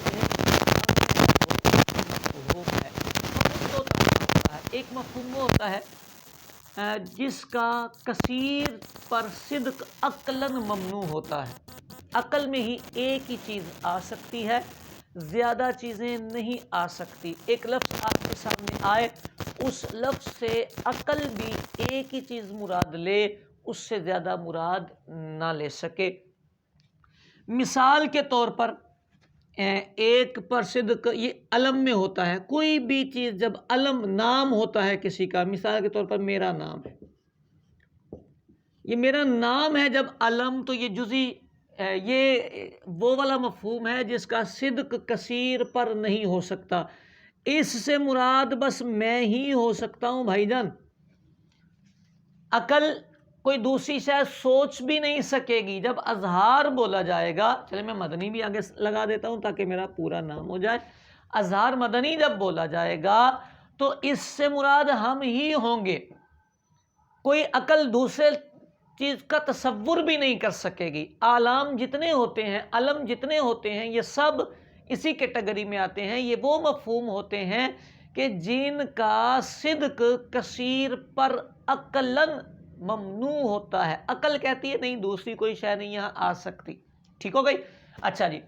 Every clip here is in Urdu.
کے مفہوم ہے۔ مفہوم دو طرح کا ہوتا ہے، ایک مفہوم وہ ہوتا ہے جس کا کثیر پر صدق عقلاً ممنوع ہوتا ہے، عقل میں ہی ایک ہی چیز آ سکتی ہے، زیادہ چیزیں نہیں آ سکتی۔ ایک لفظ آپ کے سامنے آئے، اس لفظ سے عقل بھی ایک ہی چیز مراد لے، اس سے زیادہ مراد نہ لے سکے۔ مثال کے طور پر ایک پر صدق یہ علم میں ہوتا ہے، کوئی بھی چیز جب علم نام ہوتا ہے کسی کا، مثال کے طور پر میرا نام ہے، یہ میرا نام ہے جب علم، تو یہ جزئی یہ وہ والا مفہوم ہے جس کا صدق کثیر پر نہیں ہو سکتا، اس سے مراد بس میں ہی ہو سکتا ہوں بھائی جان۔ عقل کوئی دوسری شے سوچ بھی نہیں سکے گی۔ جب اظہار بولا جائے گا، چلے میں مدنی بھی آگے لگا دیتا ہوں تاکہ میرا پورا نام ہو جائے، اظہار مدنی جب بولا جائے گا تو اس سے مراد ہم ہی ہوں گے، کوئی عقل دوسرے چیز کا تصور بھی نہیں کر سکے گی۔ اعلام جتنے ہوتے ہیں، علم جتنے ہوتے ہیں، یہ سب اسی کیٹیگری میں آتے ہیں۔ یہ وہ مفہوم ہوتے ہیں کہ جن کا صدق کثیر پر عقلاً ممنوع ہوتا ہے، عقل کہتی ہے نہیں دوسری کوئی شے نہیں یہاں آ سکتی، ٹھیک ہو گئی۔ اچھا جی،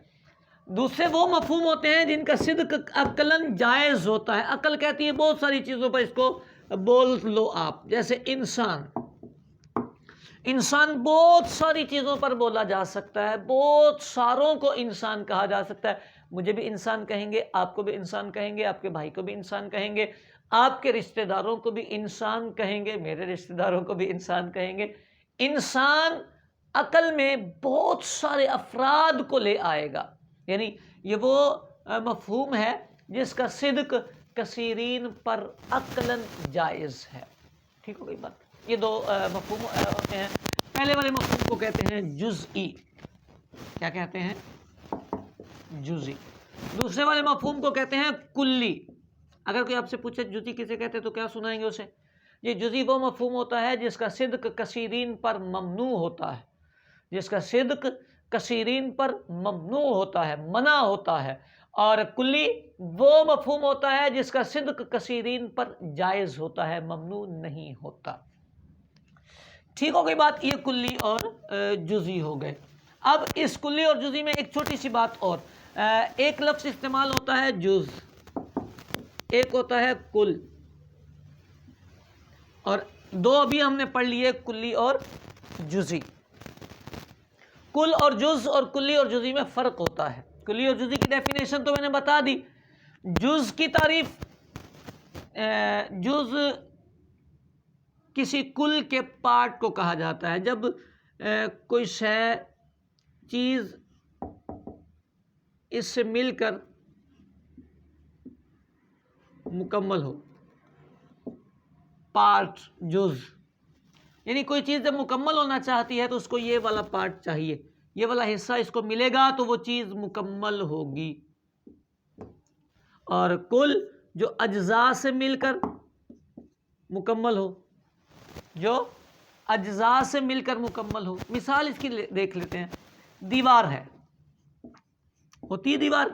دوسرے وہ مفہوم ہوتے ہیں جن کا صدق عقلاً جائز ہوتا ہے، عقل کہتی ہے بہت ساری چیزوں پر اس کو بول لو آپ، جیسے انسان بہت ساری چیزوں پر بولا جا سکتا ہے، بہت ساروں کو انسان کہا جا سکتا ہے، مجھے بھی انسان کہیں گے، آپ کو بھی انسان کہیں گے، آپ کے بھائی کو بھی انسان کہیں گے، آپ کے رشتہ داروں کو بھی انسان کہیں گے، میرے رشتہ داروں کو بھی انسان کہیں گے۔ انسان عقل میں بہت سارے افراد کو لے آئے گا، یعنی یہ وہ مفہوم ہے جس کا صدق کثیرین پر عقلاً جائز ہے، ٹھیک ہو گئی بات۔ یہ دو مفہوم ہوتے ہیں۔ پہلے والے مفہوم کو کہتے ہیں جزئی، کیا کہتے ہیں؟ جزئی۔ دوسرے والے مفہوم کو کہتے ہیں کلی۔ اگر کوئی آپ سے پوچھے جزئی کسے کہتے ہیں تو کیا سنائیں گے اسے؟ یہ جزئی وہ مفہوم ہوتا ہے جس کا صدق کثیرین پر ممنوع ہوتا ہے، جس کا صدق کثیرین پر ممنوع ہوتا ہے، منع ہوتا ہے، اور کلی وہ مفہوم ہوتا ہے جس کا صدق کثیرین پر جائز ہوتا ہے، ممنوع نہیں ہوتا، ٹھیک ہو گئی بات۔ یہ کلی اور جزئی ہو گئے۔ اب اس کلی اور جزئی میں ایک چھوٹی سی بات اور، ایک لفظ استعمال ہوتا ہے جز، ایک ہوتا ہے کل، اور دو ابھی ہم نے پڑھ لیے کلی اور جزئی۔ کل اور جز اور کلی اور جزئی میں فرق ہوتا ہے۔ کلی اور جزئی کی ڈیفینیشن تو میں نے بتا دی۔ جز کی تعریف، جز کسی کل کے پارٹ کو کہا جاتا ہے، جب کوئی شے چیز اس سے مل کر مکمل ہو، پارٹ جز، یعنی کوئی چیز جب مکمل ہونا چاہتی ہے تو اس کو یہ والا پارٹ چاہیے، یہ والا حصہ اس کو ملے گا تو وہ چیز مکمل ہوگی۔ اور کل جو اجزاء سے مل کر مکمل ہو، جو اجزاء سے مل کر مکمل ہو۔ مثال اس کی دیکھ لیتے ہیں، دیوار ہے، ہوتی ہے دیوار،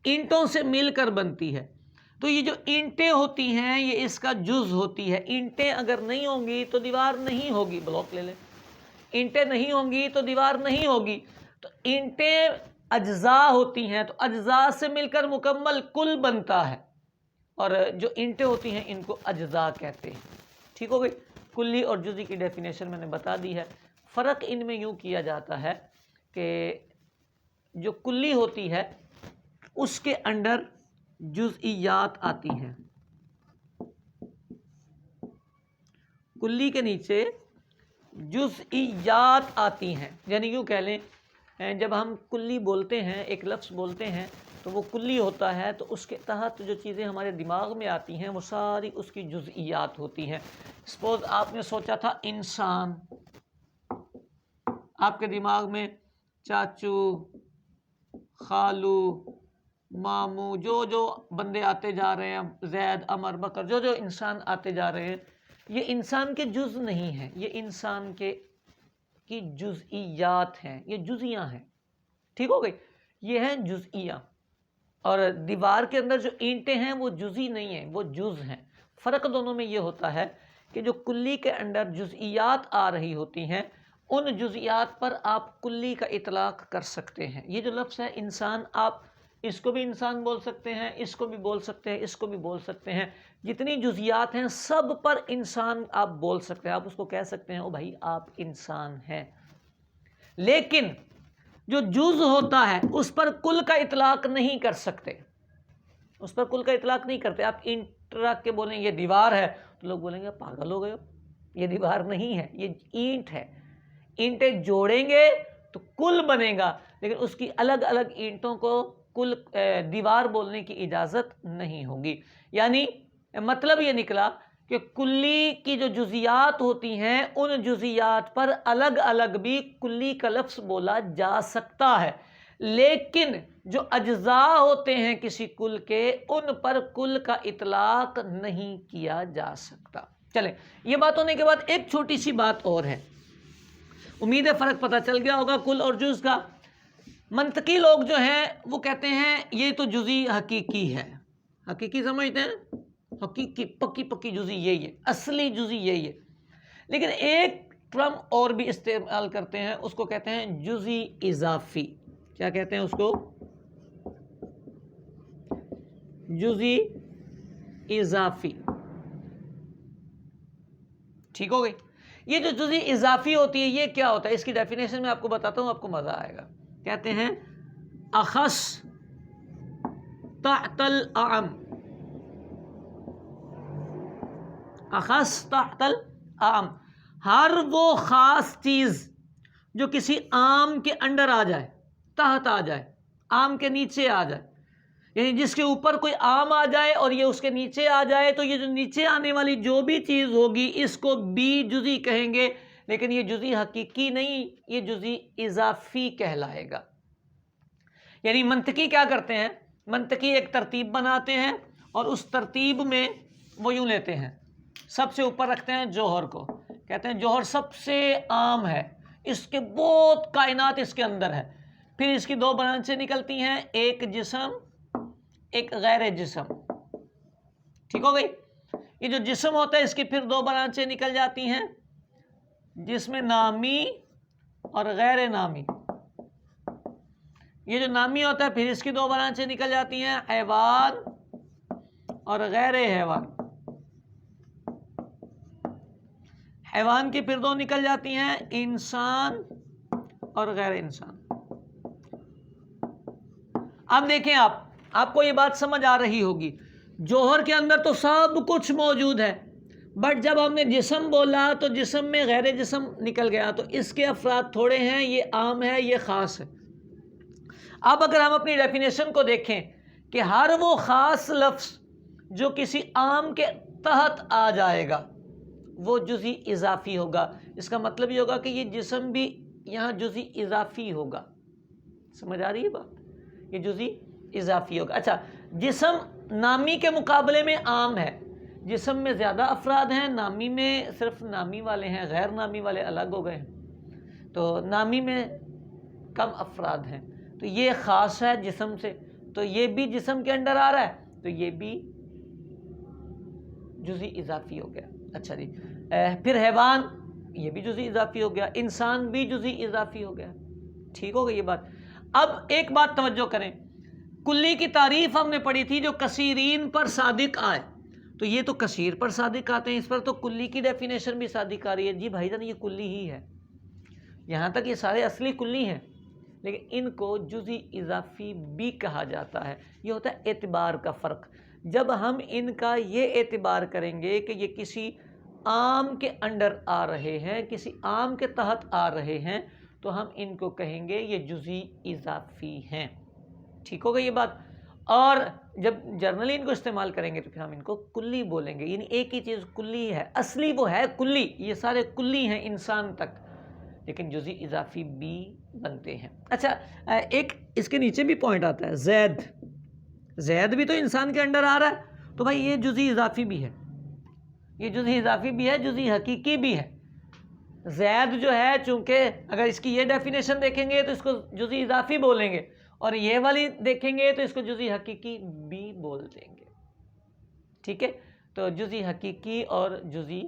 اینٹوں سے مل کر بنتی ہے، تو یہ جو اینٹیں ہوتی ہیں یہ اس کا جز ہوتی ہے۔ اینٹیں اگر نہیں ہوں گی تو دیوار نہیں ہوگی، بلاک لے لیں، اینٹیں نہیں ہوں گی تو دیوار نہیں ہوگی، تو اینٹیں اجزاء ہوتی ہیں، تو اجزاء سے مل کر مکمل کل بنتا ہے، اور جو اینٹیں ہوتی ہیں ان کو اجزاء کہتے ہیں، ٹھیک ہو گئی۔ کلی اور جزئی کی ڈیفینیشن میں نے بتا دی ہے۔ فرق ان میں یوں کیا جاتا ہے کہ جو کلی ہوتی ہے اس کے انڈر جزئیات آتی ہیں، کلی کے نیچے جزئیات آتی ہیں، یعنی یوں کہہ لیں جب ہم کلی بولتے ہیں، ایک لفظ بولتے ہیں تو وہ کلی ہوتا ہے، تو اس کے تحت جو چیزیں ہمارے دماغ میں آتی ہیں وہ ساری اس کی جزئیات ہوتی ہیں۔ سپوز آپ نے سوچا تھا انسان، آپ کے دماغ میں چاچو، خالو، ماموں، جو جو بندے آتے جا رہے ہیں، زید، عمر، بکر، جو جو انسان آتے جا رہے ہیں، یہ انسان کے جز نہیں ہیں، یہ انسان کی جزئیات ہیں، یہ جزیاں ہیں، ٹھیک ہو گئی، یہ ہیں جزئیاں۔ اور دیوار کے اندر جو اینٹیں ہیں وہ جزئی نہیں ہیں، وہ جز ہیں۔ فرق دونوں میں یہ ہوتا ہے کہ جو کلی کے اندر جزئیات آ رہی ہوتی ہیں، ان جزئیات پر آپ کلی کا اطلاق کر سکتے ہیں۔ یہ جو لفظ ہے انسان، آپ اس کو بھی انسان بول سکتے ہیں، اس کو بھی بول سکتے ہیں، اس کو بھی بول سکتے ہیں، جتنی جزئیات ہیں سب پر انسان آپ بول سکتے ہیں، آپ اس کو کہہ سکتے ہیں او بھائی آپ انسان ہیں۔ لیکن جو جز ہوتا ہے اس پر کل کا اطلاق نہیں کر سکتے، اس پر کل کا اطلاق نہیں کرتے۔ آپ اینٹ رکھ کے بولیں یہ دیوار ہے تو لوگ بولیں گے پاگل ہو گئے ہو، یہ دیوار نہیں ہے، یہ اینٹ ہے۔ اینٹیں جوڑیں گے تو کل بنے گا، لیکن اس کی الگ الگ اینٹوں کو کل دیوار بولنے کی اجازت نہیں ہوگی۔ یعنی مطلب یہ نکلا کہ کلی کی جو جزیات ہوتی ہیں ان جزیات پر الگ الگ بھی کلی کا لفظ بولا جا سکتا ہے، لیکن جو اجزاء ہوتے ہیں کسی کل کے ان پر کل کا اطلاق نہیں کیا جا سکتا۔ چلیں، یہ بات ہونے کے بعد ایک چھوٹی سی بات اور ہے، امید ہے فرق پتہ چل گیا ہوگا کل اور جز کا۔ منطقی لوگ جو ہیں وہ کہتے ہیں یہ تو جزی حقیقی ہے، حقیقی سمجھتے ہیں، حقیقی پکی جزی یہی ہے، اصلی جزی یہی ہے۔ لیکن ایک ٹرم اور بھی استعمال کرتے ہیں، اس کو کہتے ہیں جزی اضافی۔ کیا کہتے ہیں اس کو؟ جزی اضافی۔ ٹھیک ہو گئی؟ یہ جو جزی اضافی ہوتی ہے یہ کیا ہوتا ہے؟ اس کی ڈیفینیشن میں آپ کو بتاتا ہوں، آپ کو مزہ آئے گا۔ کہتے ہیں اخص تحت الاعم، اخص تحت الاعم، ہر وہ خاص چیز جو کسی عام کے انڈر آ جائے، تحت آ جائے، عام کے نیچے آ جائے، یعنی جس کے اوپر کوئی عام آ جائے اور یہ اس کے نیچے آ جائے تو یہ جو نیچے آنے والی جو بھی چیز ہوگی اس کو بھی جزی کہیں گے، لیکن یہ جزی حقیقی نہیں، یہ جزی اضافی کہلائے گا۔ یعنی منطقی کیا کرتے ہیں؟ منطقی ایک ترتیب بناتے ہیں اور اس ترتیب میں وہ یوں لیتے ہیں، سب سے اوپر رکھتے ہیں جوہر کو، کہتے ہیں جوہر سب سے عام ہے، اس کے بہت کائنات اس کے اندر ہے۔ پھر اس کی دو برانچیں نکلتی ہیں، ایک جسم ایک غیر جسم۔ ٹھیک ہو گئی؟ یہ جو جسم ہوتا ہے اس کی پھر دو برانچیں نکل جاتی ہیں، جسم نامی اور غیر نامی۔ یہ جو نامی ہوتا ہے پھر اس کی دو برانچیں نکل جاتی ہیں، حیوان اور غیر حیوان۔ حیوان کی پھر دو نکل جاتی ہیں، انسان اور غیر انسان۔ اب دیکھیں آپ کو یہ بات سمجھ آ رہی ہوگی، جوہر کے اندر تو سب کچھ موجود ہے، بٹ جب ہم نے جسم بولا تو جسم میں غیر جسم نکل گیا، تو اس کے افراد تھوڑے ہیں، یہ عام ہے یہ خاص ہے۔ اب اگر ہم اپنی ڈیفینیشن کو دیکھیں کہ ہر وہ خاص لفظ جو کسی عام کے تحت آ جائے گا وہ جزی اضافی ہوگا، اس کا مطلب یہ ہوگا کہ یہ جسم بھی یہاں جزی اضافی ہوگا۔ سمجھ آ رہی ہے بات؟ یہ جزی اضافی ہوگا۔ اچھا، جسم نامی کے مقابلے میں عام ہے، جسم میں زیادہ افراد ہیں، نامی میں صرف نامی والے ہیں، غیر نامی والے الگ ہو گئے ہیں، تو نامی میں کم افراد ہیں، تو یہ خاص ہے جسم سے، تو یہ بھی جسم کے اندر آ رہا ہے، تو یہ بھی جزی اضافی ہو گیا۔ اچھا جی، پھر حیوان، یہ بھی جزی اضافی ہو گیا، انسان بھی جزی اضافی ہو گیا۔ ٹھیک ہو گئی یہ بات؟ اب ایک بات توجہ کریں، کلی کی تعریف ہم نے پڑھی تھی جو کثیرین پر صادق آئے، تو یہ تو کثیر پر صادق آتے ہیں، اس پر تو کلی کی ڈیفینیشن بھی صادق آ رہی ہے۔ جی بھائی جان یہ کلی ہی ہے، یہاں تک یہ سارے اصلی کلی ہیں، لیکن ان کو جزی اضافی بھی کہا جاتا ہے۔ یہ ہوتا ہے اعتبار کا فرق۔ جب ہم ان کا یہ اعتبار کریں گے کہ یہ کسی عام کے انڈر آ رہے ہیں، کسی عام کے تحت آ رہے ہیں، تو ہم ان کو کہیں گے یہ جزی اضافی ہیں۔ ٹھیک ہوگا یہ بات؟ اور جب جرنلی ان کو استعمال کریں گے تو پھر ہم ان کو کلی بولیں گے، یعنی ایک ہی چیز کلی ہے، اصلی وہ ہے کلی، یہ سارے کلی ہیں انسان تک، لیکن جزی اضافی بھی بنتے ہیں۔ اچھا، ایک اس کے نیچے بھی پوائنٹ آتا ہے، زید، زید بھی تو انسان کے انڈر آ رہا ہے، تو بھائی یہ جزی اضافی بھی ہے، یہ جزی اضافی بھی ہے، جزی حقیقی بھی ہے۔ زید جو ہے چونکہ اگر اس کی یہ ڈیفینیشن دیکھیں گے تو اس کو جزی اضافی بولیں گے، اور یہ والی دیکھیں گے تو اس کو جزئی حقیقی بھی بول دیں گے، ٹھیک ہے؟ تو جزئی حقیقی اور جزئی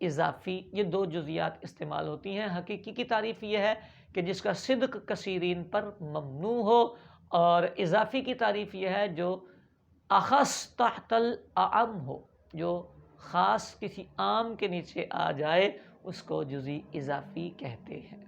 اضافی، یہ دو جزیات استعمال ہوتی ہیں۔ حقیقی کی تعریف یہ ہے کہ جس کا صدق کثیرین پر ممنوع ہو، اور اضافی کی تعریف یہ ہے جو اخص تحت الاعم ہو، جو خاص کسی عام کے نیچے آ جائے، اس کو جزئی اضافی کہتے ہیں۔